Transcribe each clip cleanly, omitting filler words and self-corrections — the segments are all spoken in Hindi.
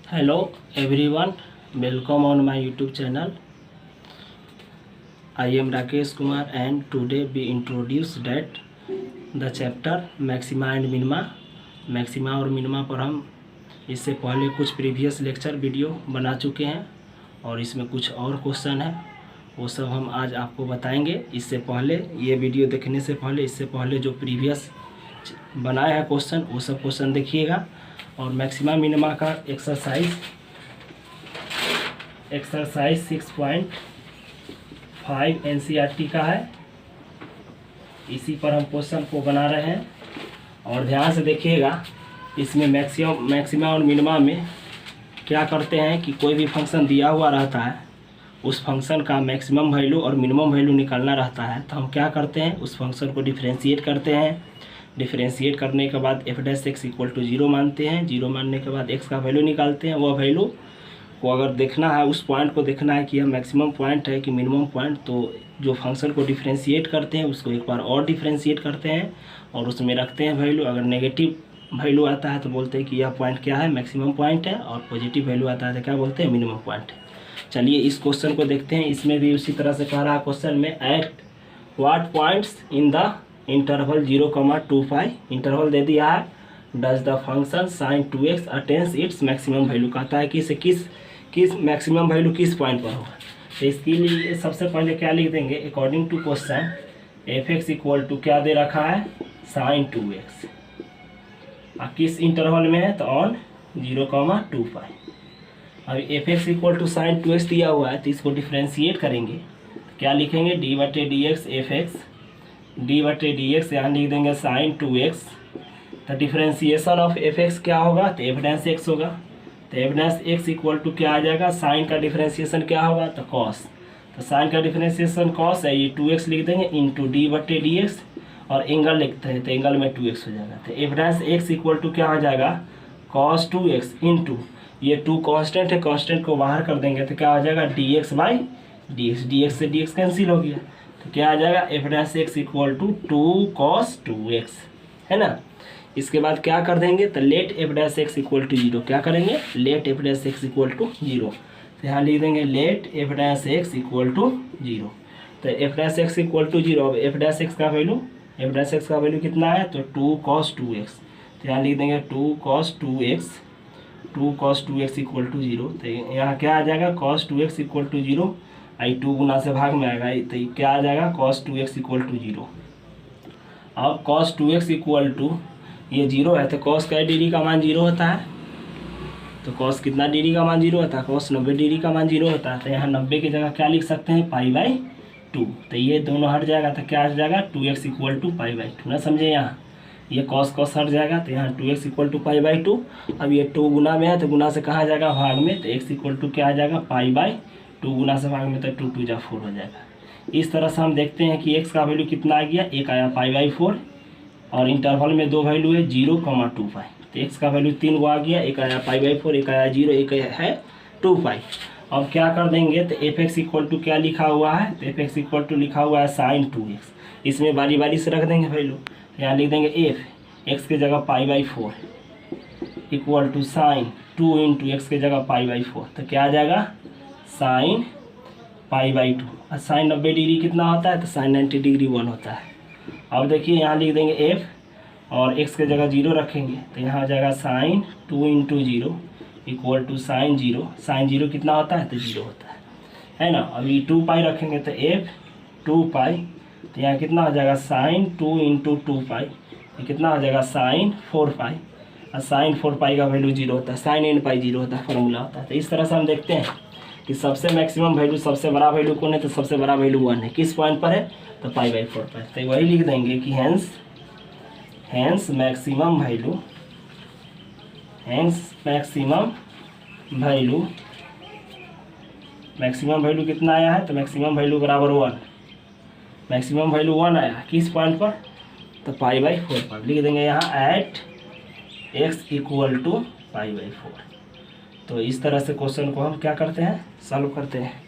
Hello everyone, welcome on my YouTube channel. I am Rakesh Kumar and today we introduce that the chapter maxima and minima. Maxima और मिनिमा पर हम इससे पहले कुछ प्रीवियस लेक्चर वीडियो बना चुके हैं और इसमें कुछ और क्वेश्चन है, वो सब हम आज आपको बताएंगे। इससे पहले ये वीडियो देखने से पहले इससे पहले जो प्रीवियस बनाया है क्वेश्चन वो सब क्वेश्चन देखिएगा। और मैक्सिमा मिनिमा का एक्सरसाइज 6.5 NCERT का है, इसी पर हम क्वेश्चन को बना रहे हैं। और ध्यान से देखिएगा, इसमें मैक्सिमा और मिनिमा में क्या करते हैं कि कोई भी फंक्शन दिया हुआ रहता है, उस फंक्शन का मैक्सिमम वैल्यू और मिनिमम वैल्यू निकालना रहता है, तो हम क्या करते हैं, उस फंक्शन को डिफरेंशिएट करते हैं। डिफरेंशिएट करने के बाद f' इक्वल टू 0 मानते हैं। 0 मानने के बाद x का वैल्यू निकालते हैं। वह वैल्यू को अगर देखना है, उस पॉइंट को देखना है कि यह मैक्सिमम पॉइंट है कि मिनिमम पॉइंट, तो जो फंक्शन को डिफरेंशिएट करते हैं उसको एक बार और डिफरेंशिएट करते हैं और उसमें रखते हैं वैल्यू। अगर नेगेटिव वैल्यू आता है तो बोलते हैं कि यह पॉइंट क्या है, मैक्सिमम पॉइंट है, और पॉजिटिव वैल्यू आता है तो क्या बोलते हैं, मिनिमम पॉइंट है। चलिए इस क्वेश्चन को देखते हैं। इसमें भी उसी तरह से कह रहा है क्वेश्चन में, at what points in the interval 0,25 interval दे दिया है, does the function sin 2x attains its maximum value. कहता है कि इसे किस मैक्सिमम वैल्यू किस पॉइंट पर होगा। तो इसके लिए सबसे पहले क्या लिख देंगे, according to question f(x) equal to क्या दे रखा है, sin 2x। किस इंटरवल में है, तो ऑन 0,25। अभी f(x) equal to sin 2x दिया हुआ है, तो इसको डिफ्रेंशिएट करेंगे तो क्या लिखेंगे, d/dx f(x), d/dx यहाँ लिख देंगे sin 2x। तो डिफ्रेंशिएशन ऑफ f(x) क्या होगा, तो f' होगा। तो f' इक्वल टू क्या आ जाएगा, साइन का डिफ्रेंशिएशन क्या होगा, तो cos। तो साइन का डिफ्रेंशिएशन cos है, ये 2x लिख देंगे इंटू d/dx, और एंगल लिखते हैं तो एंगल में 2x हो जाएगा। तो f' इक्वल टू क्या हो जाएगा, cos 2x इंटू ये 2 कांस्टेंट है, कांस्टेंट को बाहर कर देंगे तो क्या हो जाएगा, dx/dx, dx से dx कैंसिल हो गया, तो क्या आ जाएगा, f' equal to 2 cos 2x, है ना। इसके बाद क्या कर देंगे, तो लेट f' इक्वल टू 0, क्या करेंगे, लेट f' इक्वल टू 0। तो यहाँ लिख देंगे लेट f' इक्वल टू 0। तो f' इक्वल टू 0, अब f' का वैल्यू कितना है, तो 2 cos 2x। तो यहाँ लिख देंगे 2 cos 2x इक्वल टू 0। तो यहाँ क्या आ जाएगा, cos 2x इक्वल टू 0, आई 2 गुना से भाग में आएगा, तो क्या आ जाएगा, cos 2x इक्वल टू 0। अब cos 2x इक्वल टू ये 0 है, तो cos का डिग्री का मान 0 होता है। तो cos कितना डिग्री का मान 0 होता है, cos 90 डिग्री का मान 0 होता है। तो यहाँ 90 की जगह क्या लिख सकते हैं, π/2। तो ये दोनों हट जाएगा, तो क्या आ जाएगा, 2x इक्वल टू π/2 ना, समझे। यहाँ ये cos हट जाएगा, तो यहाँ 2x इक्वल टू π/2। अब ये 2 गुना में है, तो गुना से कहाँ जाएगा, भाग में, तो x इक्वल टू क्या आ जाएगा, π/2, गुना से भाग में, तो 2 2 जा 4 हो जाएगा। इस तरह से हम देखते हैं कि x का वैल्यू कितना आ गया, एक आया π/4, और इंटरवल में 2 वैल्यू है 0,25। तो x का वैल्यू 3 आ गया, एक आया π/4, एक आया 0, एक है 2π। अब क्या कर देंगे, तो f(x) इक्वल टू क्या लिखा हुआ है, तो f(x) इक्वल टू लिखा हुआ है sin 2x। इसमें बारी बारी से रख देंगे वैल्यू। यहाँ लिख देंगे f(x) की जगह π/4 equal to sine 2 into x की जगह π/4, तो क्या आ जाएगा, साइन π/2। और साइन 90 डिग्री कितना होता है, तो साइन 90 डिग्री 1 होता है। अब देखिए यहाँ लिख देंगे f और x की जगह 0 रखेंगे, तो यहाँ आ जाएगा sine 2 into 0 equal to sine 0। Sine 0 कितना होता है, तो 0 होता है ना। अभी 2π रखेंगे तो f 2π, तो यहाँ कितना हो जाएगा, साइन 2 इंटू 2π, ये कितना हो जाएगा, साइन 4π। और साइन 4π का वैल्यू 0 होता है, साइन n π 0 होता है, फॉर्मूला होता है। तो इस तरह से हम देखते हैं कि सबसे मैक्सिमम वैल्यू, सबसे बड़ा वैल्यू कौन है, तो सबसे बड़ा वैल्यू 1 है, किस पॉइंट पर है, तो π/4 पर। तो वही लिख देंगे कि हैंस मैक्सिमम वैल्यू कितना आया है, तो मैक्सिमम वैल्यू बराबर 1, मैक्सिमम वैल्यू 1 आया, किस पॉइंट पर, तो π/4 पर। लिख देंगे यहाँ एट x इक्वल टू π/4। तो इस तरह से क्वेश्चन को हम क्या करते हैं, सॉल्व करते हैं।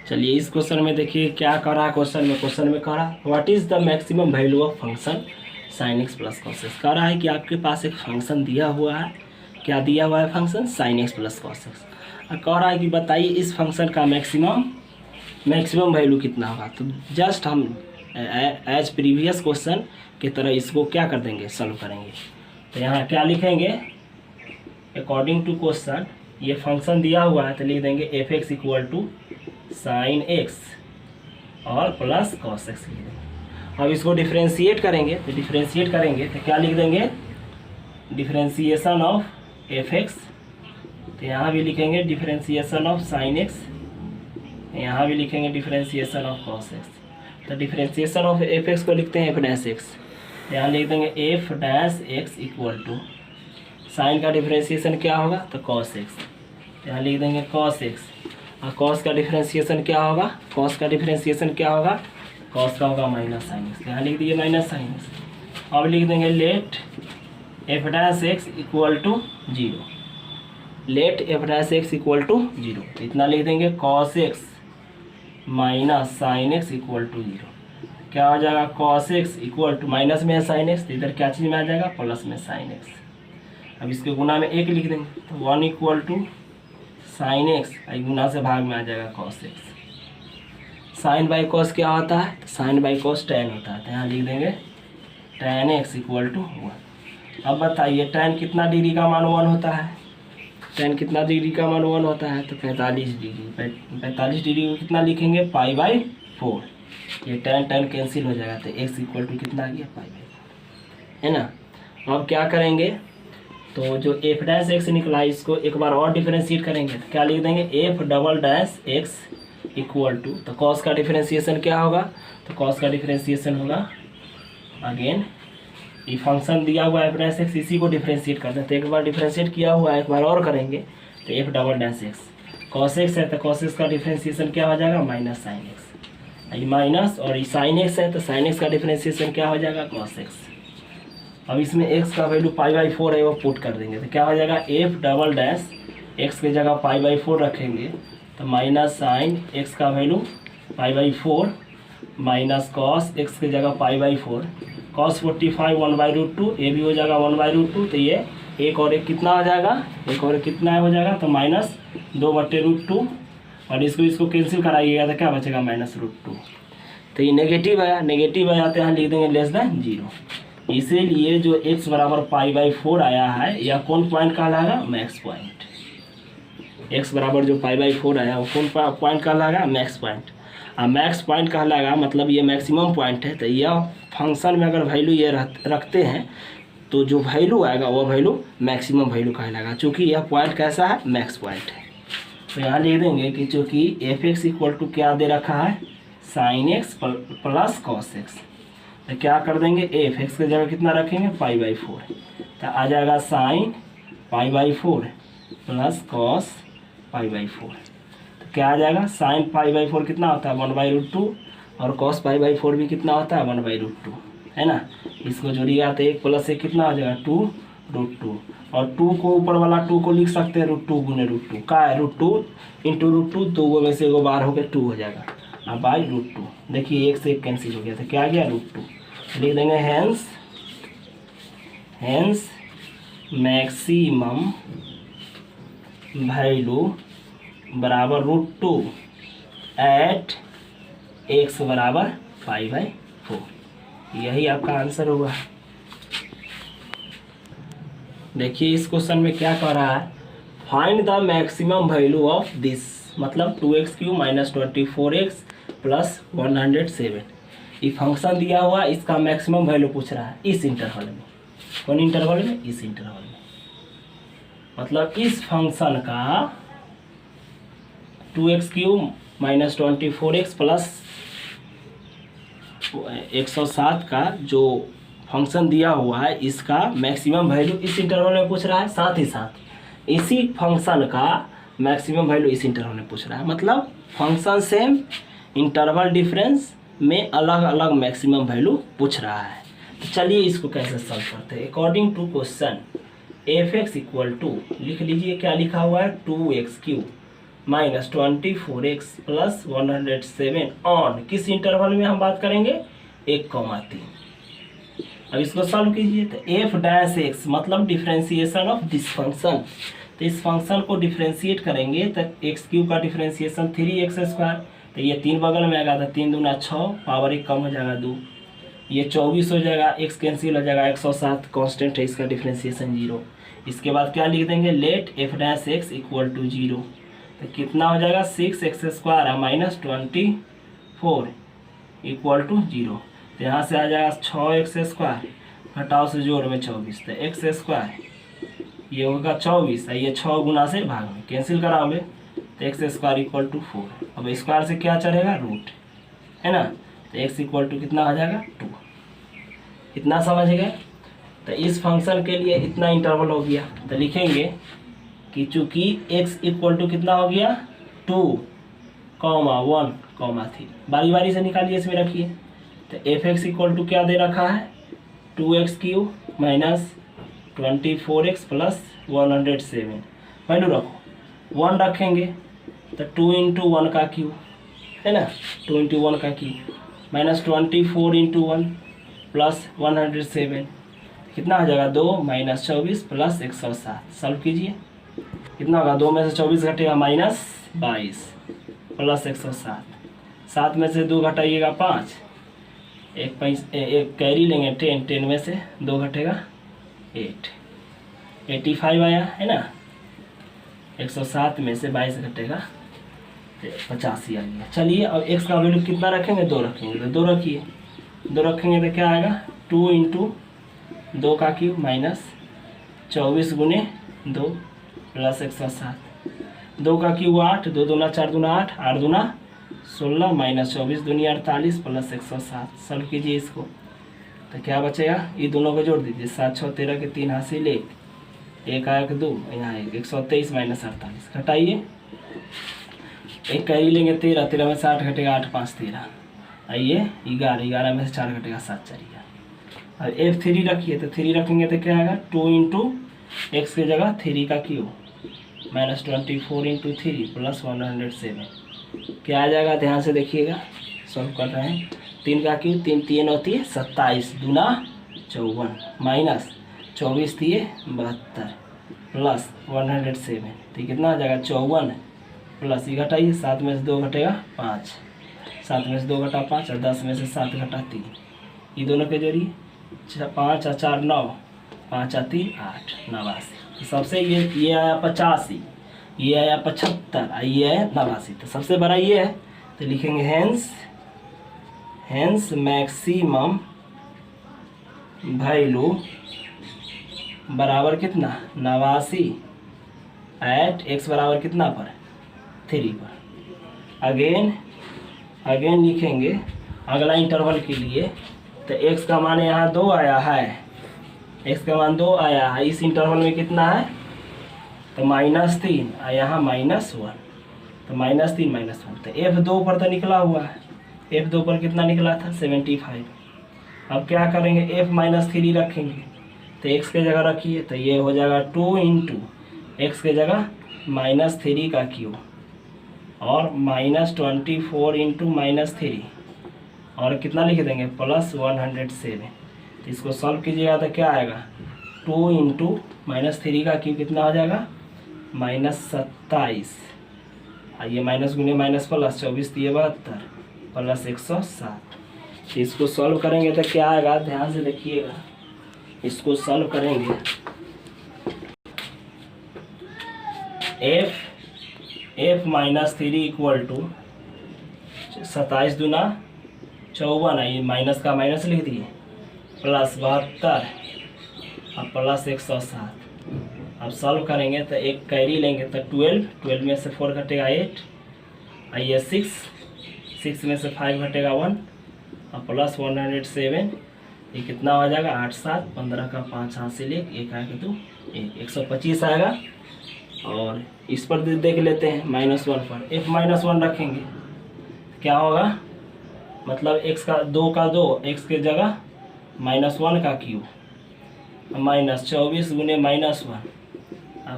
चलिए इस क्वेश्चन में देखिए क्या कर रहा है, क्वेश्चन में कह रहा what is the maximum value of function sin x plus cos x। कह रहा है कि आपके पास एक फंक्शन दिया हुआ है क्या दिया हुआ है function, sine x plus cos x. और कह रहा है कि बताइए इस फंक्शन का मैक्सिमम वैल्यू कितना होगा। तो जस्ट हम एज प्रीवियस क्वेश्चन की तरह इसको क्या कर देंगे, सॉल्व करेंगे। तो यहाँ क्या लिखेंगे, अकॉर्डिंग टू क्वेश्चन ये फंक्शन दिया हुआ है तो लिख देंगे f x equal to sine x और प्लस कॉस एक्स लिख देंगे। अब इसको डिफ्रेंशिएट करेंगे तो क्या लिख देंगे, डिफ्रेंशिएशन ऑफ एफ एक्स, तो यहाँ भी लिखेंगे डिफ्रेंशिएशन ऑफ साइन एक्स, यहाँ भी लिखेंगे डिफ्रेंशिएशन ऑफ कॉस एक्स। तो डिफ्रेंशिएशन ऑफ एफ एक्स को लिखते हैं एफ डैश एक्स, यहाँ लिख देंगे f dash x equal to sine का डिफ्रेंशिएशन क्या होगा, तो कॉस एक्स, यहाँ लिख देंगे कॉस एक्स। और कॉस का डिफ्रेंशिएशन क्या होगा, कॉस का होगा माइनस साइन एक्स, यहाँ लिख दीजिए माइनस साइन एक्स। अब लिख देंगे let f dash x equal to zero, let f dash x equal to zero, इतना लिख देंगे cos x minus sine x equal to zero. क्या हो जाएगा, cos x equal to, minus में है साइन एक्स तो इधर क्या चीज़ में आ जाएगा, प्लस में साइन एक्स। अब इसके गुना में एक लिख देंगे तो 1 इक्वल टू साइन एक्स, गुना से भाग में आ जाएगा cos x. Sine by cos क्या होता है, तो साइन बाई कॉस टेन होता है, तो यहाँ लिख देंगे टेन एक्स इक्वल टू 1। अब बताइए टेन कितना डिग्री का मान 1 होता है, टेन कितना डिग्री का मान 1 होता है, तो 45 डिग्री। 45 डिग्री को कितना लिखेंगे, पाई बाई 4। ये टेन कैंसिल हो जाएगा तो एक्स इक्वल टू कितना आ गया, पाई बाई 4, है ना। अब क्या करेंगे, तो जो एफ डैश एक्स निकला इसको एक बार और डिफरेंशिएट करेंगे तो क्या लिख देंगे, f double dash x equal to, तो कॉस का डिफरेंशिएशन क्या होगा, तो कॉस का डिफरेंशिएशन होगा अगेन ये फंक्शन दिया हुआ है एफ डैश एक्स, इसी को डिफरेंशिएट करते हैं। तो एक बार डिफरेंशिएट किया हुआ है, एक बार और करेंगे तो F double dash x, cos x है तो कॉस एक्स का डिफरेंशिएशन क्या हो जाएगा, माइनस साइन एक्स। ये माइनस और ये साइन एक्स है तो साइन एक्स का डिफरेंशिएशन क्या हो जाएगा, कॉस एक्स। अब इसमें एक्स का वैल्यू पाई बाई 4 है, वो पुट कर देंगे तो क्या हो जाएगा, एफ डबल डैश एक्स की जगह पाई बाई 4 रखेंगे तो माइनस साइन एक्स का value pi by 4 minus cos x की जगह पाई बाई 4, कॉस 45 1/√2, ये भी हो जाएगा 1/√2। तो ये एक और एक कितना हो जाएगा, एक और एक कितना हो जाएगा, तो माइनस 2/√2, और इसको कैंसिल कराइएगा तो क्या बचेगा, -√2। तो ये नेगेटिव आया, नेगेटिव आया तो यहाँ लिख देंगे लेस देन 0। इसीलिए जो x बराबर पाई बाई 4 आया है यह कौन पॉइंट कहलाएगा, मैक्स पॉइंट। x बराबर जो पाई बाई 4 आया वो कौन पॉइंट कहलाएगा, मैक्स पॉइंट। और मैक्स पॉइंट कहलाएगा मतलब ये मैक्सिमम पॉइंट है। तो यह फंक्शन में अगर वैल्यू ये रखते हैं तो जो वैल्यू आएगा वो वैल्यू मैक्सिमम वैल्यू कहलाएगा, चूँकि यह पॉइंट कैसा है, मैक्स पॉइंट है। तो यहाँ लिख देंगे कि चूँकि एफ एक्स इक्वल टू क्या दे रखा है, sine x plus cos x, तो क्या कर देंगे, एफ एक्स की जगह कितना रखेंगे, पाई बाई 4, तो आ जाएगा sine pi by 4 plus cos pi by 4। तो क्या आ जाएगा, साइन पाई बाई 4 कितना होता है, 1/√2, और कॉस पाई बाई 4 भी कितना होता है, 1/√2, है ना। इसको जोड़िएगा तो 1 + 1 कितना हो जाएगा, 2√2, और 2 को ऊपर वाला 2 को लिख सकते हैं √2 गुने √2 का है, √2 इंटू √2, तो वो में से एगो बार हो गया 2 हो जाएगा, अब बाई √2। देखिए 1 से 1 कैंसिल हो गया तो क्या आ गया, √2। लिख देंगे हेंस मैक्सिमम वैल्यू बराबर √2 एट x बराबर पाई बाई 4। यही आपका आंसर होगा। देखिए इस क्वेश्चन में क्या कह रहा है, find the maximum value of this, मतलब 2x³ - 24x + 107। ये फंक्शन दिया हुआ इसका मैक्सिमम वैल्यू पूछ रहा है इस इंटरवल में। कौन इंटरवल में, इस इंटरवल में, मतलब इस फंक्शन का 2x³ - 24x + 107 का जो फंक्शन दिया हुआ है इसका मैक्सिमम वैल्यू इस इंटरवल में पूछ रहा है। साथ ही साथ इसी फंक्शन का मैक्सिमम वैल्यू इस इंटरवल में पूछ रहा है, मतलब फंक्शन सेम, इंटरवल डिफरेंस में अलग अलग मैक्सिमम वैल्यू पूछ रहा है। तो चलिए इसको कैसे सॉल्व करते हैं। According to question f x equal to, लिख लीजिए क्या लिखा हुआ है, 2x³ - 24x + 107 ऑन, किस इंटरवल में हम बात करेंगे, 1,3। अब इसको सॉल्व कीजिए तो एफ डैश एक्स मतलब डिफ्रेंसिएशन ऑफ दिस फंक्शन। तो इस फंक्शन को डिफ्रेंशिएट करेंगे तो एक्स क्यूब का डिफ्रेंसिएशन 3x²। तो ये 3 बगल में आएगा तो 3 दूना 6, पावर 1 कम हो जाएगा 2, ये 24 हो जाएगा, x कैंसिल हो जाएगा, 107 कांस्टेंट है, इसका डिफ्रेंसिएशन 0। इसके बाद क्या लिख देंगे, let f dash x equal to 0। तो कितना हो जाएगा 6x² माइनस 24 इक्वल टू 0। तो यहाँ से आ जाएगा 6x², घटाओ से जोड़ में 24, तो x² ये होगा 24, ये 6 गुना से भाग में कैंसिल कराओगे तो x² इक्वल टू 4। अब स्क्वायर से क्या चढ़ेगा, रूट, है ना। तो x इक्वल टू कितना हो जाएगा 2। इतना समझ गए। तो इस फंक्शन के लिए इतना इंटरवल हो गया। तो लिखेंगे कि चूंकि x इक्वल टू कितना हो गया 2, 1, 3, बारी बारी से निकालिए, इसमें रखिए। तो एफ एक्स इक्वल टू क्या दे रखा है 2x³ minus 24x plus 107, value रखो 1 रखेंगे तो 2 × 1 का क्यूब, है ना, 2 × 1 का क्यूब माइनस 24 × 1 प्लस 107, कितना हो जाएगा 2 माइनस 24 प्लस 107। सॉल्व कीजिए, कितना होगा 2 में से 24 घटेगा माइनस 22 प्लस 107, 7 में से 2 घटाइएगा 5, एक कैरी लेंगे 10 में से 2 घटेगा 8, 85 आया, है ना। 107 में से 22 घटेगा 85 आ गया। चलिए अब x का वैल्यू कितना रखेंगे, 2 रखेंगे, तो 2 रखिए, 2 रखेंगे तो क्या आएगा 2 × 2 का क्यूब माइनस 24 × 2 प्लस 107, 2 का क्यूब 8, 2 दूना 4 दूना 8, 8 दूना 16 माइनस 24 दूनी 48 प्लस 107। सॉल्व कीजिए इसको तो क्या बचेगा, ये दोनों को जोड़ दीजिए, 7 6 13 के 3 हासिल 1 आया कि 2, यहाँ 123 माइनस 48, घटाइए, एक कैरी लेंगे 13, 13 में से 8 घटेगा 8 5 13, आइए 11, 11 में से 4 घटेगा 7 4 11। और F3 रखिए तो 3 रखेंगे तो क्या आएगा 2 × x की जगह 3 का क्यूब माइनस 24 × 3 प्लस 107, क्या आ जाएगा, ध्यान से देखिएगा, सॉल्व कर रहे हैं। 3 का क्यूब 3 3 होती है 27 दूना 54 माइनस 24 दिए 72 प्लस 107, तो कितना आ जाएगा 54 प्लस ये घटाइए, 7 में से 2 घटेगा 5, 7 में से 2 घटा 5 और 10 में से 7 घटा 3, ये दोनों के जोड़िए, 5 और 4 9, 5 और 3 8, 89। तो सबसे ये आया 85, ये आया 75, ये आया 89, तो सबसे बड़ा ये है। तो लिखेंगे हेंस मैक्सिमम वैल्यू बराबर कितना 89 एट x बराबर कितना पर 3 पर। अगेन लिखेंगे अगला इंटरवल के लिए। तो x का मान यहाँ 2 आया है, x का मान 2 आया है, इस इंटरवल में कितना है तो -3 और यहाँ -1, तो -3 -1, तो F2 पर तो निकला हुआ है, F2 पर कितना निकला था 75। अब क्या करेंगे F-3 रखेंगे तो x के जगह रखिए, तो ये हो जाएगा 2 × x के जगह -3 का क्यूब और -24 × -3 और कितना लिख देंगे प्लस 107। तो इसको सॉल्व कीजिएगा तो क्या आएगा 2 × -3 का क्यूब कितना हो जाएगा -27, ये माइनस गुने माइनस प्लस 24 दिए 72 प्लस 107। इसको सॉल्व करेंगे तो क्या आएगा, ध्यान से देखिएगा, इसको सॉल्व करेंगे f-3 इक्वल टू 27 दूना 54, ये माइनस का माइनस लिख दिए प्लस 72 और प्लस 107। अब सॉल्व करेंगे तो एक कैरी लेंगे तो 12 में से 4 घटेगा 8, आइए 6 में से 5 घटेगा 1 और प्लस 107, ये कितना हो जाएगा 8 7 15 का 5 हासिल 1 आएगा तो 125 आएगा। और इस पर देख लेते हैं -1 पर, f-1 रखेंगे क्या होगा, मतलब x का 2 x के जगह -1 का क्यूब -24 गुने -1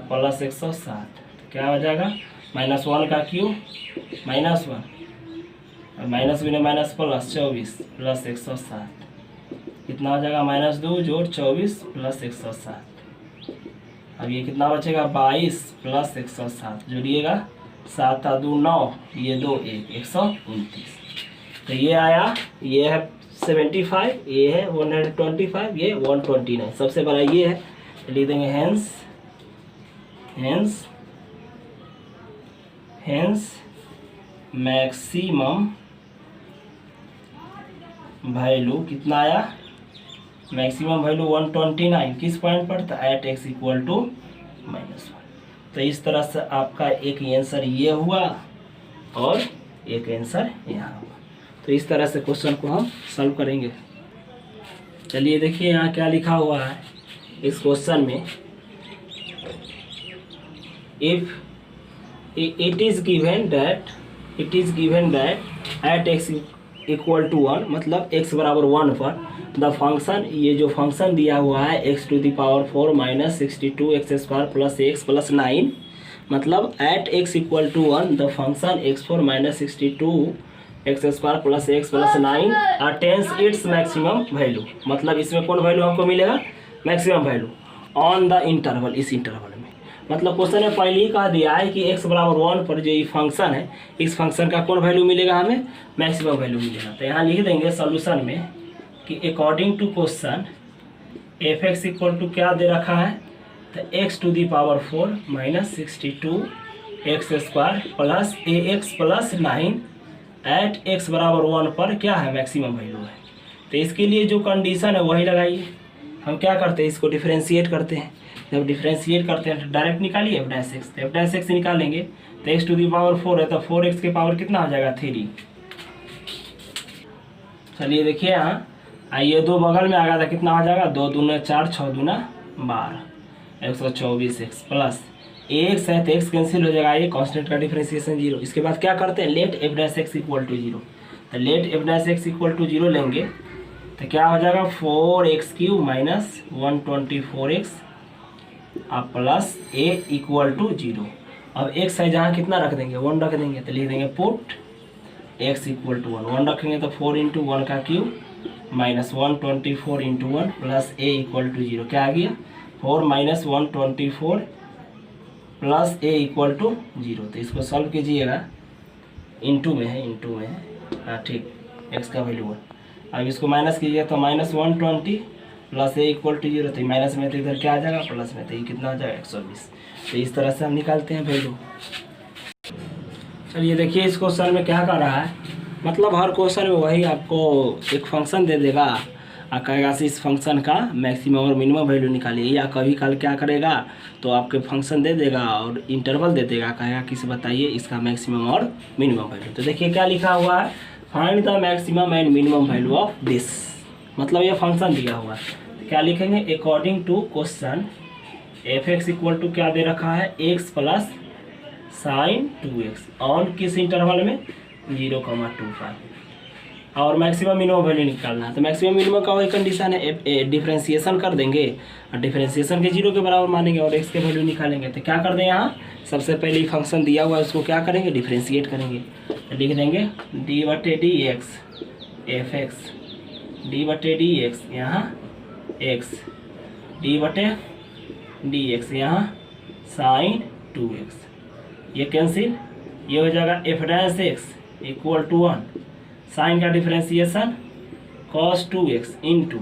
प्लस 107, तो क्या हो जाएगा -1 का क्यूब -1 माइनस गुने माइनस प्लस 24 प्लस 107, कितना कितना हो जाएगा, -2 जोड़ 24 प्लस 107। अब ये कितना बचेगा, 22 प्लस 107 जोड़िएगा, 7 और 2 9, ये 2 1 129। तो ये आया, ये है 75, ये है 125, ये 129, सबसे बड़ा ये है। तो लिख देंगे हेंस मैक्सिमम वैल्यू कितना आया, मैक्सिमम वैल्यू 129 किस पॉइंट पर था, एट x इक्वल टू -1। तो इस तरह से आपका एक आंसर ये हुआ और एक आंसर यहाँ हुआ। तो इस तरह से क्वेश्चन को हम सॉल्व करेंगे। चलिए देखिए यहाँ क्या लिखा हुआ है इस क्वेश्चन में, if it is given that at x equal to 1, मतलब x बराबर 1 पर द फंक्शन, ये जो फंक्शन दिया हुआ है x to the power 4 minus 62x² plus x plus 9, मतलब at x equal to 1 the function x4 minus 62x² plus x plus 9 attains its maximum value. मतलब इसमें कौन वैल्यू हमको मिलेगा, maximum value on the interval, इस इंटरवल में। मतलब क्वेश्चन में पहले ही कह दिया है कि x बराबर 1 पर जो ये फंक्शन है, इस फंक्शन का कौन वैल्यू मिलेगा, हमें मैक्सिमम वैल्यू मिलेगा। तो यहाँ लिख देंगे सॉल्यूशन में कि according to question f(x) equal to क्या दे रखा है, तो x to the power 4 minus 62x² plus ax plus 9 at x बराबर 1 पर क्या है, मैक्सिमम वैल्यू है। तो इसके लिए जो कंडीशन है वही लगाइए। हम क्या करते हैं, इसको डिफ्रेंशिएट करते हैं। जब डिफ्रेंशिएट करते हैं तो डायरेक्ट निकालिए f'(x), तो f'(x) निकालेंगे तो x टू दी पावर 4 है, तो 4x के पावर कितना हो जाएगा, 3। चलिए देखिए यहाँ आइए, 2 बगल में आ गया था, कितना हो जाएगा, 2 दूना 4, 6 दूना 12, 124x प्लस ax है तो x कैंसिल हो जाएगा, ये कांस्टेंट का डिफ्रेंशिएशन 0। इसके बाद क्या करते हैं, लेट f'(x) इक्वल टू 0। तो लेट f'(x) इक्वल टू 0 लेंगे तो क्या हो जाएगा, 4x³ माइनस 124x अब प्लस a इक्वल टू 0। अब x है जहाँ कितना रख देंगे, 1 रख देंगे। तो लिख देंगे पुट x इक्वल टू 1 रखेंगे तो 4 × 1 का cube minus 124 × 1 plus a equal to 0। क्या आ गया, 4 minus 124 plus a equal to 0। तो इसको सॉल्व कीजिएगा, इंटू में है, हाँ ठीक, x का वैल्यू 1। अब इसको माइनस कीजिएगा तो minus 120 plus a equal to 0। तो माइनस में तो इधर क्या आ जाएगा, प्लस में, तो ये कितना आ जाएगा, 120। तो इस तरह से हम निकालते हैं वैल्यू। चलिए देखिए इस क्वेश्चन में क्या कर रहा है, मतलब हर क्वेश्चन में वही आपको एक फंक्शन दे देगा और कहेगा से इस फंक्शन का मैक्सिमम और मिनिमम वैल्यू निकालिए, या कभी कल क्या करेगा तो आपके फंक्शन दे देगा और इंटरवल दे देगा, कहेगा किसी बताइए इसका मैक्सिमम और मिनिमम वैल्यू। तो देखिए क्या लिखा हुआ है, find the maximum and minimum value of this, मतलब ये फंक्शन दिया हुआ है। क्या लिखेंगे, according to question f(x) equal to क्या दे रखा है, x plus sin 2x on किस इंटरवल में, 0,25, और मैक्सिमम मिनिमम वैल्यू निकालना है। तो मैक्सिमम मिनिमम का वही कंडीशन है, डिफ्रेंशिएशन कर देंगे और डिफ्रेंशिएशन के 0 के बराबर मानेंगे और x के वैल्यू निकालेंगे। तो क्या कर दें, यहाँ सबसे पहले फंक्शन दिया हुआ है उसको क्या करेंगे, डिफ्रेंशिएट करेंगे। तो लिख देंगे d/dx f(x) d/dx यहाँ x d/dx यहाँ sin 2x, ये कैंसिल, ये हो जाएगा f'(x) इक्वल टू 1 साइन का differentiation cos 2x into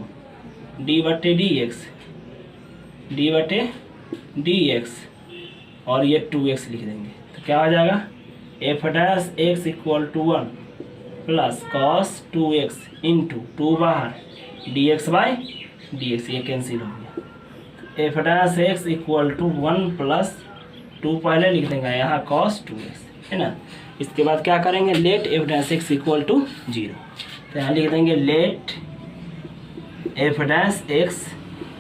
d/dx और ये 2x लिख देंगे। तो क्या हो जाएगा, f'(x) equal to 1 plus cos 2x into 2 बाहर dx/dx, ये कैंसिल हो गया। f'(x) इक्वल टू 1 प्लस 2 पहले लिख देंगे यहाँ cos 2x है ना। इसके बाद क्या करेंगे, लेट f'(x) इक्वल टू 0। तो यहाँ लिख देंगे लेट f'(x)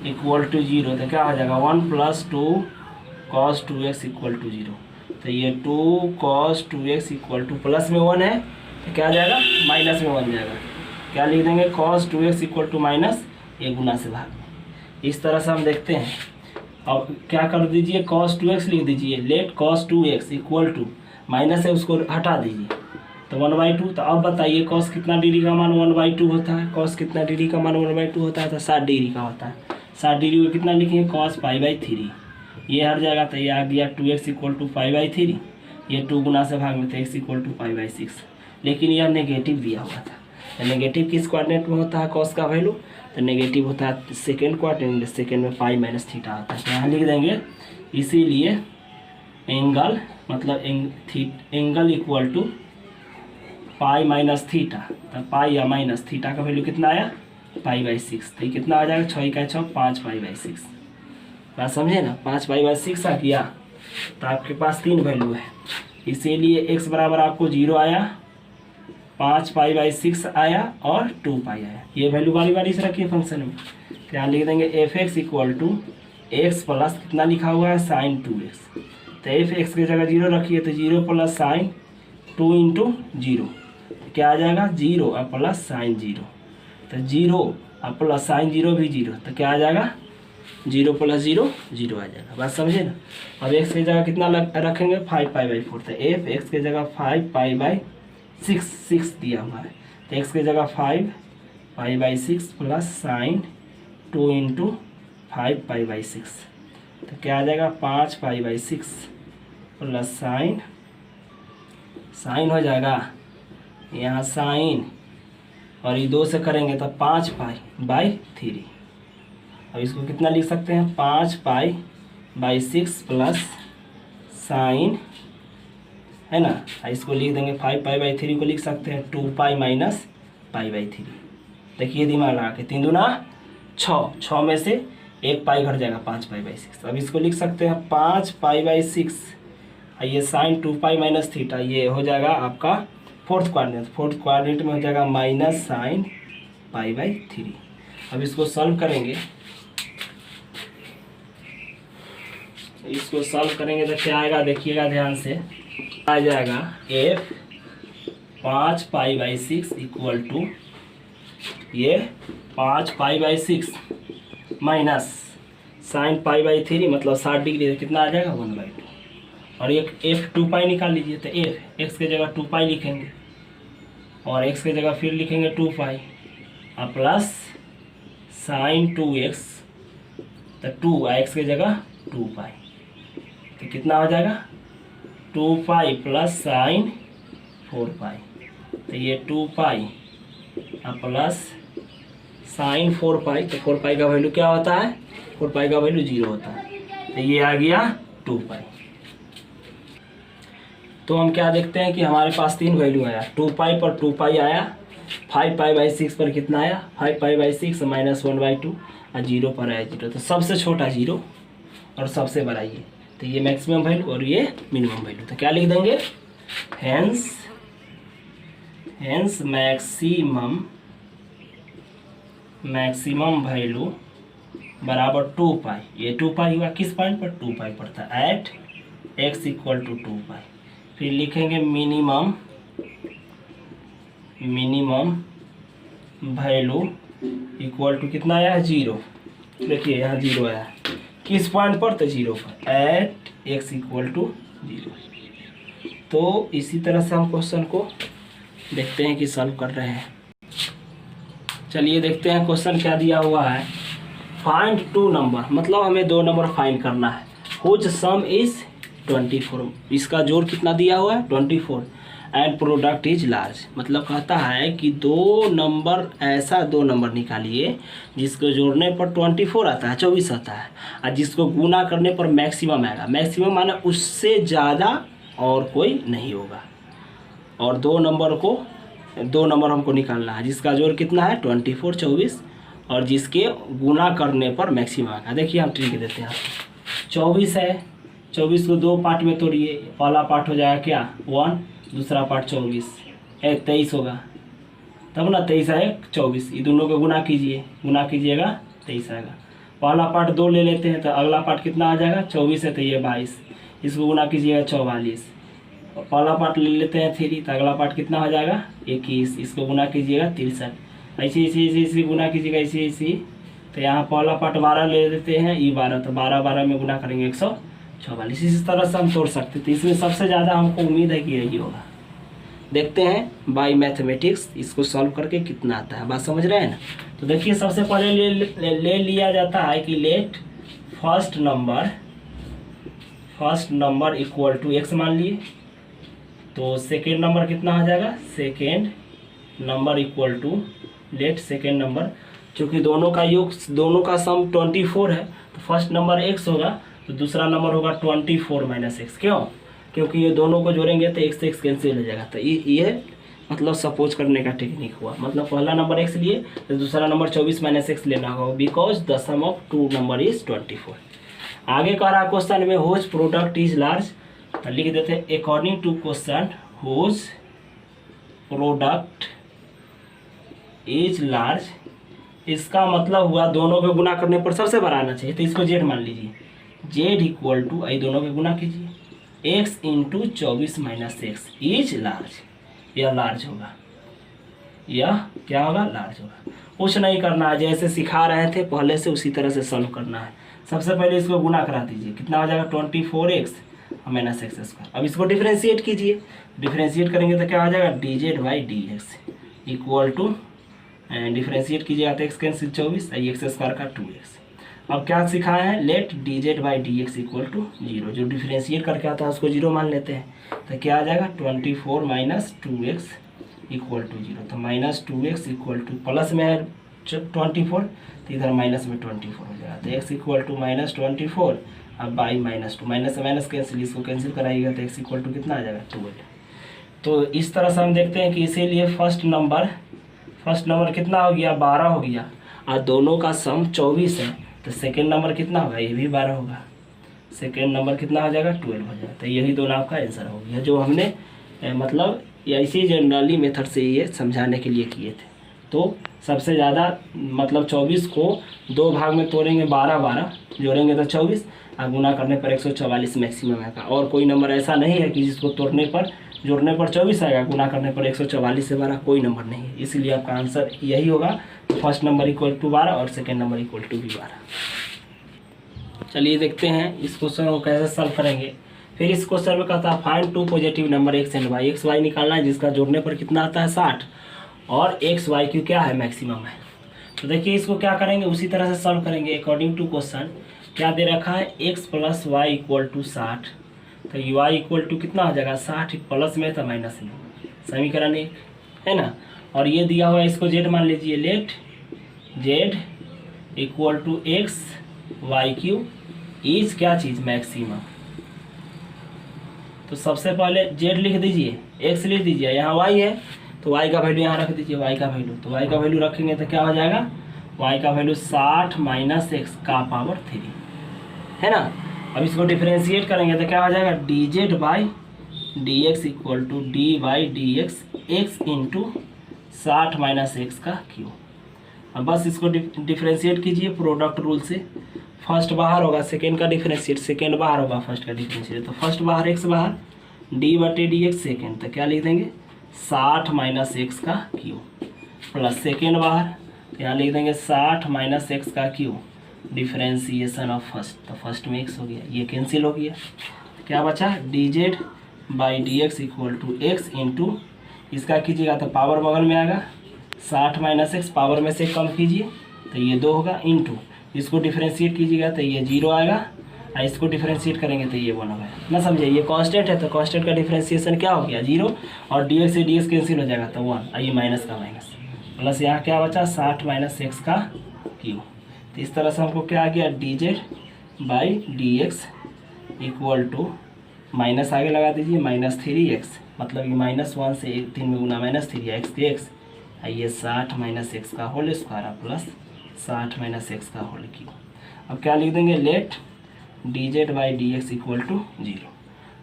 इक्वल टू 0। तो क्या हो जाएगा, 1 plus 2 cos 2x equal to 0। तो ये 2 cos 2x equal two plus में 1 है तो क्या आ जाएगा, माइनस में 1 जाएगा। क्या लिख देंगे, cos 2x equal to minus, ये गुना से भाग में। इस तरह से हम देखते हैं। अब क्या कर दीजिए, cos 2x लिख दीजिए, let cos 2x equal to, minus है उसको हटा दीजिए, तो 1/2। तो अब बताइए कॉस कितना डिग्री का मान 1/2 होता है, कॉस कितना डिग्री का मान 1/2 होता है, तो 60 डिग्री का होता है। 60 डिग्री को कितना लिखेंगे, कॉस π/3, ये हट जाएगा तो ये आ गया 2x = π/3, ये 2 गुना से भाग में तो x = π/6। लेकिन यह नेगेटिव दिया हुआ था, तो नेगेटिव किस कोऑर्डिनेट में होता है कॉस का वैल्यू, तो नेगेटिव होता है सेकेंड कोऑर्डिनेट, सेकेंड में π - θ होता है। तो यहाँ लिख देंगे इसीलिए एंगल मतलब एंगल इक्वल टू π - θ, तो पाई या माइनस थीटा का वैल्यू कितना आया π/6। तो ये कितना आ जाएगा, 6 × 6 5 π/6। बात समझे ना, 5 π/6 आ गया। तो आपके पास 3 वैल्यू है, इसीलिए x बराबर आपको 0 आया, 5 π/6 आया और 2 पाई आया। ये वैल्यू बारी बारी से रखिए फंक्शन में। तो यहाँ लिख देंगे fx = x प्लस कितना लिखा हुआ है sin 2x। तो fx की जगह 0 रखिए, तो 0 + sin 2 × 0 क्या आ जाएगा, 0 और प्लस साइन 0। तो 0 और प्लस साइन 0 भी 0, तो क्या आ जाएगा, 0 + 0 0 आ जाएगा। बात समझे ना। अब x की जगह कितना रखेंगे, 5 π/4। तो f(x) की जगह 5 π/6 दिया हुआ है, तो x की जगह 5 π/6 प्लस साइन 2 × 5 π/6, तो क्या आ जाएगा 5 π/6 प्लस साइन हो जाएगा यहाँ साइन, और ये 2 से करेंगे तो 5 π/3। अब इसको कितना लिख सकते हैं, 5 π/6 प्लस साइन, है ना। इसको लिख देंगे 5 π/3 को लिख सकते हैं 2 π - π/3। देखिए दिमाग लगा के, 3 दूना 6, 6 में से 1 पाई घट जाएगा 5 π/6। अब इसको लिख सकते हैं 5 π/6, ये साइन 2 π - θ, ये हो जाएगा आपका फोर्थ क्वाड्रेंट में हो जाएगा माइनस साइन π/3। अब इसको सॉल्व करेंगे, तो क्या आएगा देखिएगा ध्यान से, आ जाएगा f 5 π/6 इक्वल टू ये 5 π/6 माइनस साइन π/3 मतलब 60 डिग्री, कितना आ जाएगा 1/2। और एक f 2 पाई निकाल लीजिए, तो f x की जगह 2 पाई लिखेंगे और x की जगह फिर लिखेंगे 2 पाई और प्लस साइन 2x, तो 2 x की जगह 2 पाई, तो कितना हो जाएगा 2 पाई प्लस साइन 4 पाई, तो ये 2 पाई और प्लस साइन 4 पाई, तो 4 पाई का वैल्यू क्या होता है, 4 पाई का वैल्यू 0 होता है, तो ये आ गया 2 पाई। तो हम क्या देखते हैं कि हमारे पास 3 वैल्यू आया, 2 पाई पर 2 पाई आया, 5 π/6 पर कितना आया 5 π/6 माइनस 1/2 और 0 पर आया 0। तो सबसे छोटा 0 और सबसे बड़ा ये, तो ये मैक्सिमम वैल्यू और ये मिनिमम वैल्यू। तो क्या लिख देंगे, हेंस मैक्सिमम वैल्यू बराबर 2 पाई। ये 2 पाई हुआ किस पॉइंट पर, 2 पाई पर था, एट x = 2 पाई। फिर लिखेंगे मिनिमम वैल्यू इक्वल टू कितना आया है 0। देखिए यहाँ 0 आया है, किस पॉइंट पर, तो 0 पर, एट x = 0। तो इसी तरह से हम क्वेश्चन को देखते हैं कि सॉल्व कर रहे हैं। चलिए देखते हैं क्वेश्चन क्या दिया हुआ है। फाइंड 2 नंबर, मतलब हमें 2 नंबर फाइंड करना है, हुज सम इज 24, इसका जोड़ कितना दिया हुआ है 24, एंड प्रोडक्ट इज लार्ज, मतलब कहता है कि 2 नंबर, ऐसा 2 नंबर निकालिए जिसको जोड़ने पर 24 आता है, 24 आता है, और जिसको गुना करने पर मैक्सिमम आएगा। मैक्सिमम माने उससे ज़्यादा और कोई नहीं होगा, और 2 नंबर हमको निकालना है जिसका जोड़ कितना है 24 24, और जिसके गुना करने पर मैक्सिमम आएगा। देखिए हम ट्रिक देते हैं, 24 है, 24 को 2 पार्ट में तोड़िए, पहला पार्ट हो जाएगा क्या 1, दूसरा पार्ट 24, 23 होगा, तब ना 23 है 24, ये दोनों को गुना कीजिएगा 23 आएगा। पहला पार्ट 2 ले लेते हैं, तो अगला पार्ट कितना आ जाएगा 24 है, तो ये 22, इसको गुना कीजिएगा 44। पहला पार्ट ले लेते हैं 3, तो अगला पार्ट कितना हो जाएगा 21, इसको गुना कीजिएगा 63, ऐसे गुना कीजिएगा ऐसे। तो यहाँ पहला पार्ट 12 ले लेते हैं, ये 12, तो 12 में गुना करेंगे 144। इस तरह से हम तोड़ सकते थे। इसमें सबसे ज़्यादा हमको उम्मीद है कि यही होगा, देखते हैं बाय मैथमेटिक्स इसको सॉल्व करके कितना आता है। बात समझ रहे हैं ना। तो देखिए सबसे पहले ले लिया जाता है कि let first number equal to x मान लिए, तो सेकेंड नंबर कितना आ जाएगा, second number equal to let second number, चूँकि दोनों का योग दोनों का सम 24 है तो फर्स्ट नंबर x होगा तो दूसरा नंबर होगा 24 माइनस एक्स। क्यों? क्योंकि ये दोनों को जोड़ेंगे तो x से x कैंसिल हो जाएगा। तो ये मतलब सपोज करने का टेक्निक हुआ। मतलब पहला नंबर x लिए तो दूसरा नंबर 24 माइनस एक्स लेना होगा, because the sum of two number is 24। आगे कह रहा क्वेश्चन में हुज प्रोडक्ट इज लार्ज, लिख देते हैं according to question whose product is large. इसका मतलब हुआ दोनों के गुना करने पर सबसे बड़ा आना चाहिए, तो इसको जेड मान लीजिए। जेड इक्वल टू आई दोनों के गुना कीजिए x into 24 minus x is large. यह लार्ज होगा, यह क्या होगा, लार्ज होगा। कुछ नहीं करना है, जैसे सिखा रहे थे पहले से उसी तरह से सॉल्व करना है। सबसे पहले इसको गुना करा दीजिए, कितना हो जाएगा 24x माइनस एक्स स्क्वायर। अब इसको डिफ्रेंशिएट कीजिए, डिफ्रेंशिएट करेंगे तो क्या हो जाएगा d z by d x equal to, differentiate कीजिएगा तो एक्स कैंसिल 24 एक्स स्क्वायर का 2x। अब क्या सिखाए हैं, let d z by d x equal to 0। जो डिफ्रेंशिएट करके आता है उसको 0 मान लेते हैं, तो क्या आ जाएगा 24 माइनस 2x इक्वल टू 0। तो minus 2x equal two plus में है 24 तो इधर माइनस में 24 हो जाएगा। तो x इक्वल टू माइनस 24 अब बाई माइनस 2, माइनस से माइनस कैंसिल, इसको कैंसिल कराइएगा तो x इक्वल टू कितना आ जाएगा 12। तो इस तरह से हम देखते हैं कि इसीलिए फर्स्ट नंबर कितना हो गया 12 हो गया, और दोनों का सम 24 है तो सेकेंड नंबर कितना होगा, ये भी 12 होगा। सेकेंड नंबर कितना हो जाएगा 12 हो जाएगा। तो यही दोनों आपका आंसर हो गया, जो हमने मतलब ऐसी जनरली मेथड से ये समझाने के लिए किए थे। तो सबसे ज़्यादा मतलब 24 को दो भाग में तोड़ेंगे, 12 जोड़ेंगे तो 24, और गुना करने पर 144 मैक्सिमम आएगा। और कोई नंबर ऐसा नहीं है कि जिसको जोड़ने पर 24 आएगा, गुना करने पर 144 से 12 कोई नंबर नहीं है। इसीलिए आपका आंसर यही होगा, फर्स्ट नंबर इक्वल टू 12 और सेकेंड नंबर इक्वल टू भी 12। चलिए देखते हैं इस क्वेश्चन को कैसे सॉल्व करेंगे। फिर इस क्वेश्चन में कहता है find two positive number x and y. X y निकालना है जिसका जोड़ने पर कितना आता है 60, और एक्स वाई क्यू क्या है, मैक्सिमम है। तो देखिए इसको क्या करेंगे, उसी तरह से सॉल्व करेंगे अकॉर्डिंग टू क्वेश्चन। क्या दे रखा है, x plus y equal to 60, तो यू वाई इक्वल टू कितना हो जाएगा 60, प्लस में था माइनस में, समीकरण 1 है ना। और ये दिया हुआ है, इसको जेड मान लीजिए, let z equal to x y cube is क्या चीज़, मैक्सिमम। तो सबसे पहले जेड लिख दीजिए, एक्स लिख दीजिए, यहाँ वाई है तो वाई का वैल्यू यहाँ रख दीजिए, वाई का वैल्यू। तो वाई का वैल्यू रखेंगे तो क्या हो जाएगा, वाई का वैल्यू 60 माइनस एक्स का पावर 3 है ना। अब इसको डिफ्रेंशिएट करेंगे तो क्या हो जाएगा d z by d x equal to d by d x x into 60 minus x का क्यू। अब बस इसको डिफ्रेंशिएट कीजिए प्रोडक्ट रूल से। फर्स्ट बाहर होगा सेकेंड का डिफ्रेंशिएट, सेकेंड बाहर होगा फर्स्ट का डिफ्रेंशिएट। तो फर्स्ट बाहर एक्स बाहर, डी बटे डी एक्स सेकेंड, तो क्या लिख देंगे 60 माइनस एक्स का क्यू, प्लस सेकेंड बाहर, तो यहाँ लिख देंगे 60 माइनस एक्स का क्यू, डिफ्रेंशिएशन ऑफ फर्स्ट, तो फर्स्ट में एक्स हो गया, ये कैंसिल हो गया। तो क्या बचा d z by d x equal to x into, इसका कीजिएगा तो पावर बगल में आएगा, 60 माइनस एक्स पावर में से कम कीजिए तो ये 2 होगा, इंटू इसको डिफ्रेंशिएट कीजिएगा तो ये 0 आएगा, और इसको डिफ्रेंशिएट करेंगे तो ये 1 होगा ना। समझिए ये कांस्टेंट है तो कांस्टेंट का डिफ्रेंशिएशन क्या हो गया 0, और डी एक्स से डी एक्स कैंसिल हो जाएगा तो 1, और ये माइनस का माइनस, प्लस यहाँ क्या बचा 60 माइनस एक्स का क्यू। तो इस तरह से हमको क्या आ गया d z by d x equal to, minus आगे लगा दीजिए माइनस 3x, मतलब ये -1 से 3 में गुना माइनस 3 एक्स के एक्स, ये 60 माइनस एक्स का whole square plus 60 minus x का होल क्यू। अब क्या लिख देंगे let d z by d x equal to 0,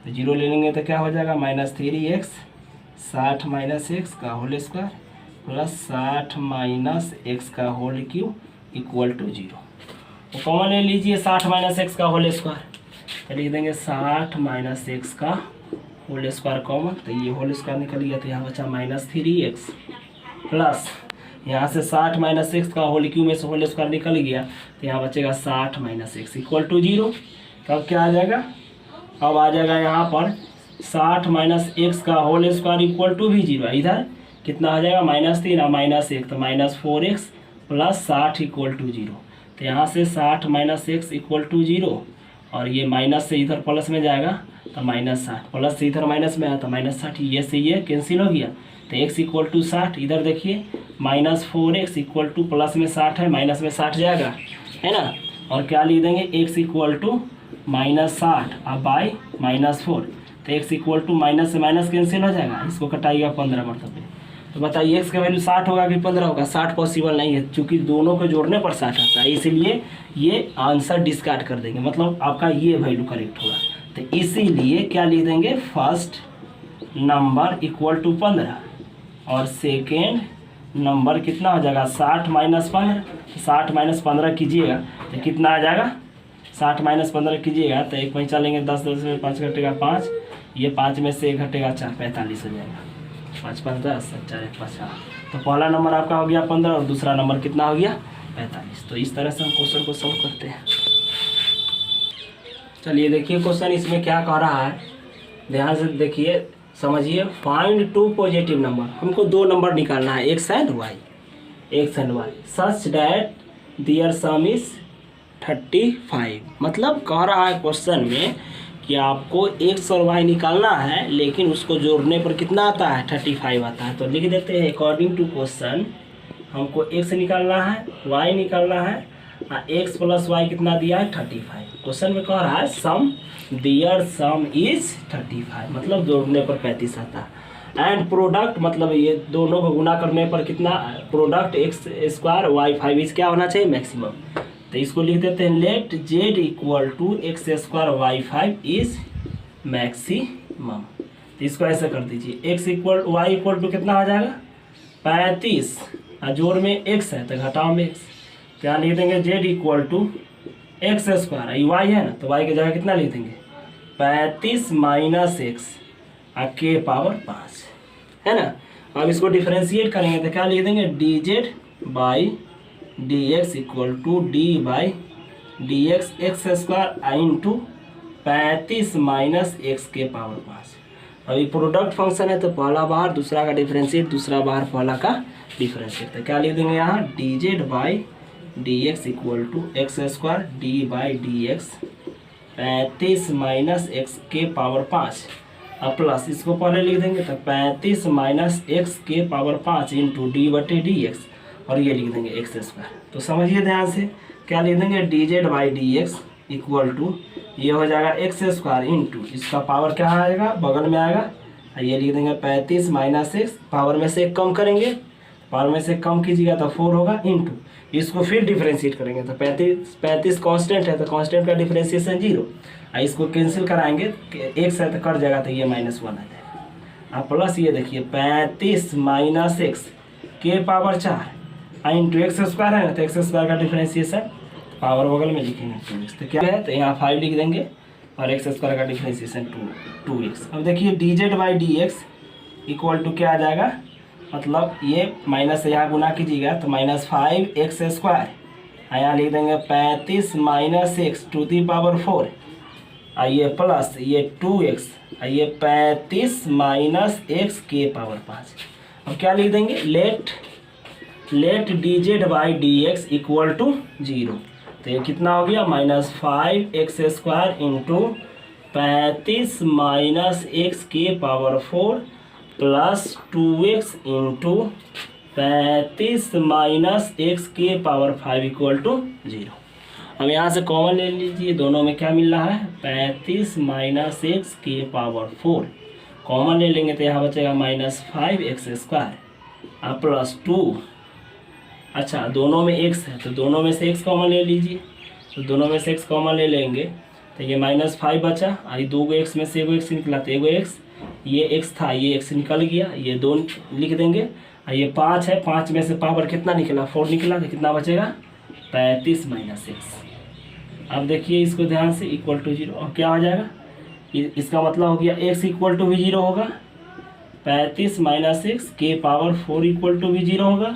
तो 0 ले लेंगे तो क्या हो जाएगा -3x 60 माइनस एक्स का whole square plus 60 minus x का होल क्यू इक्वल टू 0। तो कॉमन ले लीजिए 60 माइनस एक्स का होल स्क्वायर, तो लिख देंगे 60 माइनस एक्स का होल स्क्वायर कॉमन, तो ये होल स्क्वायर निकल गया, तो यहाँ बचा -3x प्लस यहाँ से 60 माइनस एक्स का होल क्यू में से होल स्क्वायर निकल गया, तो यहाँ बचेगा 60 माइनस एक्स इक्वल टू 0। तो अब क्या आ जाएगा, अब आ जाएगा यहाँ पर 60 माइनस एक्स का होल स्क्वायर इक्वल टू भी 0 है। इधर कितना हो जाएगा -3 और -1 तो -4x प्लस 60 इक्वल टू 0। तो यहाँ से 60 माइनस एक्स इक्वल टू 0 और ये माइनस से इधर प्लस में जाएगा तो -60, प्लस से इधर माइनस में आया तो -60, ये से ये कैंसिल हो गया तो x इक्वल टू 60। इधर देखिए -4x इक्वल टू प्लस में 60 है, माइनस में 60 जाएगा, है ना। और क्या लिख देंगे x इक्वल टू -60 अब बाई -4 तो x इक्वल टू माइनस से माइनस कैंसिल हो जाएगा, इसको कटाइएगा 15 मतलब। तो बताइए x का वैल्यू 60 होगा कि 15 होगा? 60 पॉसिबल नहीं है क्योंकि दोनों को जोड़ने पर 60 आता है, इसलिए ये आंसर डिस्कार्ड कर देंगे, मतलब आपका ये वैल्यू करेक्ट होगा। तो इसीलिए क्या लिख देंगे, फर्स्ट नंबर इक्वल टू 15 और सेकेंड नंबर कितना हो जाएगा 60 माइनस 15। 60 माइनस 15 कीजिएगा तो कितना आ जाएगा, 60 माइनस 15 कीजिएगा तो एक पैंचा लेंगे, 10 10 में 5 घटेगा 5, ये 5 में से 1 घटेगा 4, 45 हो जाएगा। 5 5 10 4 1 5। तो पहला नंबर आपका हो गया 15 और दूसरा नंबर कितना हो गया 45। तो इस तरह से हम क्वेश्चन को सॉल्व करते हैं। चलिए देखिए क्वेश्चन इसमें क्या कह रहा है, ध्यान से देखिए समझिए। फाइंड 2 पॉजिटिव नंबर, हमको 2 नंबर निकालना है, x and y such that their sum is 35। मतलब कह रहा है क्वेश्चन में कि आपको x और y निकालना है, लेकिन उसको जोड़ने पर कितना आता है 35 आता है। तो लिख देते हैं अकॉर्डिंग टू क्वेश्चन हमको x निकालना है, y निकालना है, x प्लस y कितना दिया है 35। क्वेश्चन में कह रहा है सम दियर सम इज 35, मतलब जोड़ने पर 35 आता है। एंड प्रोडक्ट मतलब ये दोनों को गुना करने पर कितना, product x square y 5 is क्या होना चाहिए मैक्सिमम। तो इसको लिख देते हैं let z equal to x square y 5 is maximum. तो इसको ऐसे कर दीजिए, x equal y equal to कितना आ जाएगा 35 और जोड़ में x है तो घटाओ में x। क्या लिख देंगे z equal to x square, ये y है ना तो y की जगह कितना लिख देंगे 35 माइनस एक्स के पावर 5, है ना। अब इसको डिफ्रेंशिएट करेंगे तो क्या लिख देंगे dz by dx equal to d by dx x square into 35 minus x के पावर 5। अभी प्रोडक्ट फंक्शन है तो पहला बाहर दूसरा का डिफ्रेंशिएट, दूसरा बाहर पहला का डिफ्रेंशिएट। तो क्या लिख देंगे यहाँ dz by dx equal to x square d by dx 35 minus x के पावर 5 अब प्लस इसको पहले लिख देंगे तो 35 माइनस एक्स के पावर 5 इंटू डी बटे डी एक्स और ये लिख देंगे एक्स स्क्वायर। तो समझिए ध्यान से, क्या लिख देंगे dz by dx equal to ये हो जाएगा एक्स स्क्वायर इंटू इसका पावर क्या आएगा बगल में आएगा, ये लिख देंगे 35 माइनस एक्स, पावर में से एक कम करेंगे, पावर में से कम कीजिएगा तो 4 होगा इंटू इसको फिर डिफ्रेंशिएट करेंगे तो 35 कांस्टेंट है तो कांस्टेंट का डिफ्रेंशिएशन 0, इसको कैंसिल कराएंगे एक्स है तो कट जाएगा तो ये -1 आ जाएगा। अब प्लस ये देखिए 35 माइनस एक्स के पावर 4 इंटू एक्स स्क्वायर है ना तो एक्स स्क्वायर का डिफ्रेंशिएशन पावर बगल में लिखेंगे 2x। तो क्या है तो यहाँ 5 लिख देंगे और एक्स स्क्वायर का डिफ्रेंशिएशन 2x। अब देखिए dz by dx equal to क्या आ जाएगा, मतलब ये माइनस से यहाँ गुना कीजिएगा तो -5 एक्स स्क्वायर, यहाँ लिख देंगे 35 minus x to the power 4, आइए प्लस ये 2x, आइए 35 माइनस एक्स के पावर 5। अब क्या लिख देंगे let dz by dx equal to 0। तो ये कितना हो गया -5 x square into 35 minus x के power 4 plus 2x into 35 minus x के पावर 5 इक्वल टू 0। अब यहाँ से कॉमन ले लीजिए, दोनों में क्या मिल रहा है 35 माइनस एक्स के पावर 4 कॉमन ले लेंगे तो यहाँ बचेगा -5 एक्स स्क्वायर अब प्लस 2। अच्छा दोनों में x है तो दोनों में से x कॉमन ले लीजिए, तो दोनों में से x कॉमन ले लेंगे तो ये -5 बचा, और ये 2 x में से 1 x निकला तो 1 x, ये x था ये x निकल गया, ये 2 लिख देंगे, और ये 5 है, 5 में से पावर कितना निकला 4 निकला तो कितना बचेगा 35 माइनस एक्स। अब देखिए इसको ध्यान से इक्वल टू 0, और क्या हो जाएगा इसका मतलब हो गया x इक्वल टू भी 0 होगा, 35 माइनस एक्स के पावर 4 इक्वल टू भी 0 होगा,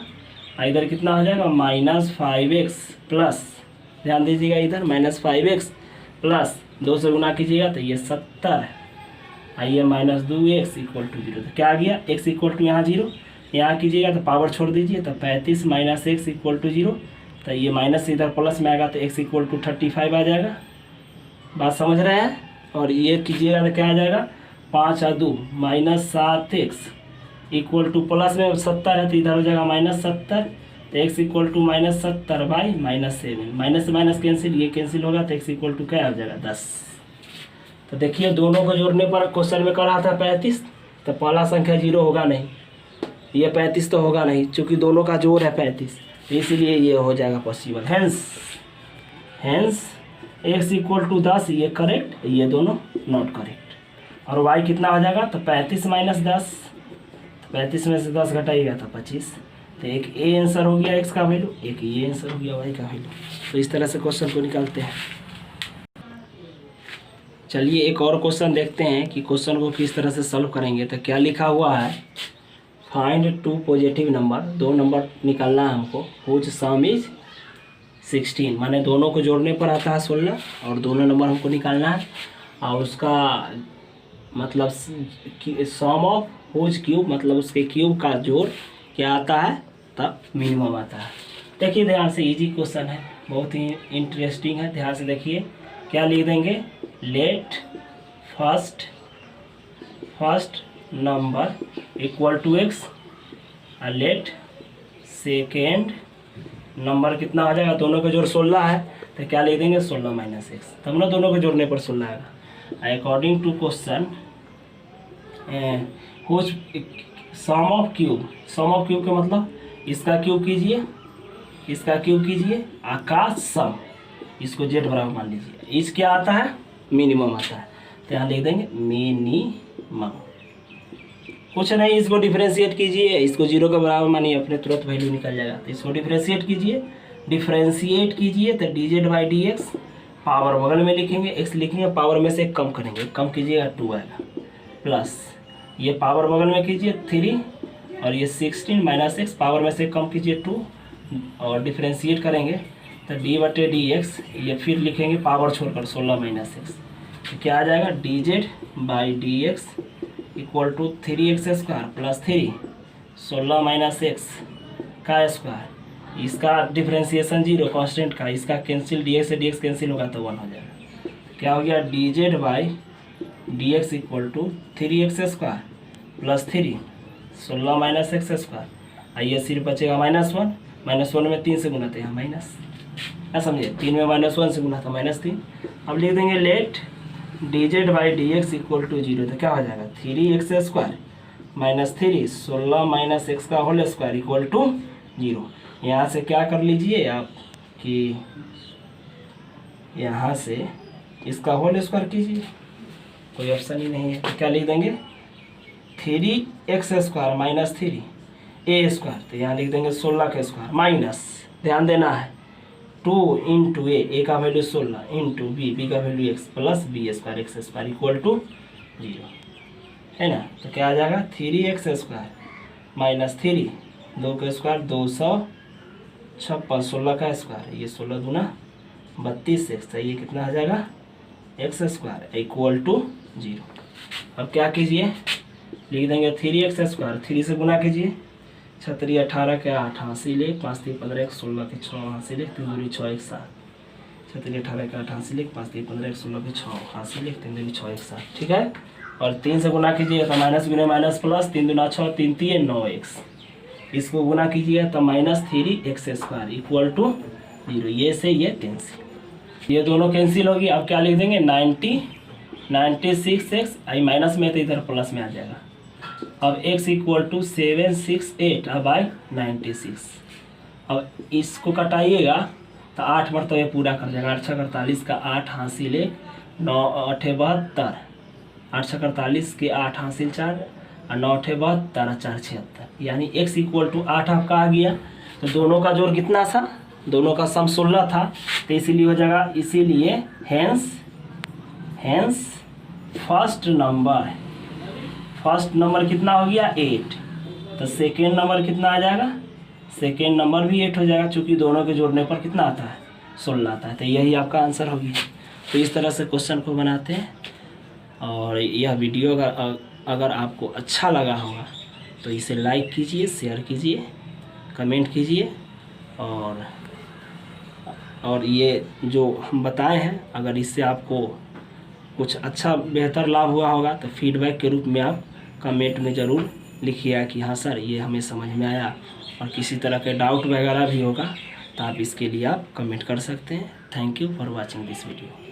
इधर कितना हो जाएगा -5x प्लस, ध्यान दीजिएगा इधर -5x प्लस 2 से गुना कीजिएगा तो ये 70 आइए -2x इक्वल टू 0। तो क्या आ गया, x इक्वल टू यहाँ 0, यहाँ कीजिएगा तो पावर छोड़ दीजिए, तो 35 - x इक्वल टू 0। तो ये माइनस इधर प्लस में आएगा तो x इक्वल टू 35 आ जाएगा। बात समझ रहे हैं। और ये कीजिएगा तो क्या आ जाएगा, 5 और 2 -7x इक्वल टू प्लस में 70 है तो इधर हो जाएगा -70। तो x इक्वल टू -70/-7, माइनस से माइनस कैंसिल, ये कैंसिल होगा तो x इक्वल टू क्या हो जाएगा 10। तो देखिए दोनों को जोड़ने पर क्वेश्चन में कर रहा था 35, तो पहला संख्या 0 होगा नहीं, ये 35 तो होगा नहीं, चूँकि दोनों का जोड़ है 35, तो इसलिए ये हो जाएगा possible. Hence x equal to 10, ये करेक्ट, ये दोनों नॉट करेक्ट। और y कितना हो जाएगा, तो 35 - 10, 35 में से 10 घटाइएगा तो 25। तो एक ए आंसर हो गया x का वैल्यू, एक ये आंसर हो गया y का वैल्यू। तो इस तरह से क्वेश्चन को निकालते हैं। चलिए एक और क्वेश्चन देखते हैं कि क्वेश्चन को किस तरह से सॉल्व करेंगे। तो क्या लिखा हुआ है, फाइंड 2 पॉजिटिव नंबर, 2 नंबर निकालना है हमको, हुज सम इज 16, माने दोनों को जोड़ने पर आता है 16 और दोनों नंबर हमको निकालना है। और उसका मतलब सम ऑफ हुज क्यूब, मतलब उसके क्यूब का जोड़ क्या आता है, तब मिनिमम आता है। देखिए ध्यान से, इजी क्वेश्चन है, बहुत ही इंटरेस्टिंग है, ध्यान से देखिए। क्या लिख देंगे, let first number equal to x और लेट सेकेंड नंबर कितना आ जाएगा, दोनों का जोड़ 16 है, तो क्या लिख देंगे 16 - x, तब ना दोनों को जोड़ने पर 16 आएगा। अकॉर्डिंग टू क्वेश्चन कुछ सम ऑफ क्यूब का मतलब इसका क्यूब कीजिए, इसका क्यूब कीजिए, आकाश सम, इसको z बराबर मान लीजिए, इस क्या आता है, मिनिमम आता है, तो यहाँ लिख देंगे मिनिमम। कुछ नहीं, इसको डिफरेंशिएट कीजिए, इसको 0 के बराबर मानिए, अपने तुरंत वैल्यू निकल जाएगा। तो इसको डिफरेंशिएट कीजिए तो dz/dx, पावर बगल में लिखेंगे, x लिखेंगे, पावर में से कम करेंगे, कम कीजिएगा 2 आएगा, प्लस ये पावर बगल में कीजिए 3 और ये 16 - x, पावर में से कम कीजिए 2 और डिफरेंशिएट करेंगे तो d/dx, ये फिर लिखेंगे पावर छोड़कर 16 - x, तो क्या आ जाएगा, dz/dx equal to 3x² plus 3 16 - x का स्क्वायर, इसका डिफरेंशिएशन 0 कांस्टेंट का, इसका कैंसिल, dx से dx कैंसिल होगा तो 1 हो जाएगा। क्या हो गया, dz/dx equal to 3x² plus 3 16 - x², आइए सिर्फ बचेगा -1, -1 में 3 से गुना तो यहाँ माइनस, क्या समझे, 3 में -1 से गुना तो -3। अब लिख देंगे लेट dz/dx इक्वल टू 0, तो क्या हो जाएगा 3x² - 3 16 - x का होल स्क्वायर इक्वल टू 0। यहाँ से क्या कर लीजिए आप कि यहाँ से इसका होल स्क्वायर कीजिए, कोई ऑप्शन ही नहीं है, तो क्या लिख देंगे 3x² - 3a², तो यहाँ लिख देंगे 16 का स्क्वायर माइनस, ध्यान देना है 2 इंटू ए का वैल्यू 16 इंटू बी का value x plus b² x² equal to 0 है ना। तो क्या आ जाएगा 3x² - 3 2 का स्क्वायर 256, 16 का स्क्वायर, ये 16 दूना 32x, ये कितना आ जाएगा x² इक्वल टू 0। अब क्या कीजिए, लिख देंगे 3x², 3 से गुना कीजिए, 36 18 के 8 हासिल 1 5 3 15 1 16 के 6 हासिल 1 3 दूनी 6 1 7, 36 18 के 8 हासिल 1 5 3 15 1 16 के 6 हासिल 1 3 दूनी 6 1 7, ठीक है। और 3 से गुना कीजिए तो माइनस गुना माइनस प्लस, 3 दूना 6 3 3 9x, इसको गुना कीजिए तो -3x² इक्वल टू 0, ये से ये कैंसिल, ये दोनों कैंसिल होगी। अब क्या लिख देंगे 96x, आई माइनस में तो इधर प्लस में आ जाएगा। अब x इक्वल टू 768 बाई 96, अब इसको कटाइएगा तो 8 मरतबे पूरा कर जाएगा, 8 6 48 का 8 हासिल 1 9 8 72, 8 6 48 के 8 हासिल 4 और 9 8 72 4 76, यानी x इक्वल टू 8 आपका आ गया। तो दोनों का जोड़ कितना था, दोनों का सम 16 था, तो इसीलिए हो जाएगा, इसीलिए हैंस फर्स्ट नंबर कितना हो गया 8, तो सेकेंड नंबर कितना आ जाएगा, सेकेंड नंबर भी 8 हो जाएगा, चूँकि दोनों के जोड़ने पर कितना आता है 16 आता है, तो यही आपका आंसर हो गया। तो इस तरह से क्वेश्चन को बनाते हैं। और यह वीडियो अगर आपको अच्छा लगा होगा तो इसे लाइक कीजिए, शेयर कीजिए, कमेंट कीजिए। और ये जो हम बताए हैं, अगर इससे आपको कुछ अच्छा बेहतर लाभ हुआ होगा तो फीडबैक के रूप में आप कमेंट में ज़रूर लिखिएगा कि हाँ सर ये हमें समझ में आया। और किसी तरह के डाउट वगैरह भी होगा तो आप इसके लिए आप कमेंट कर सकते हैं। Thank you for watching this video.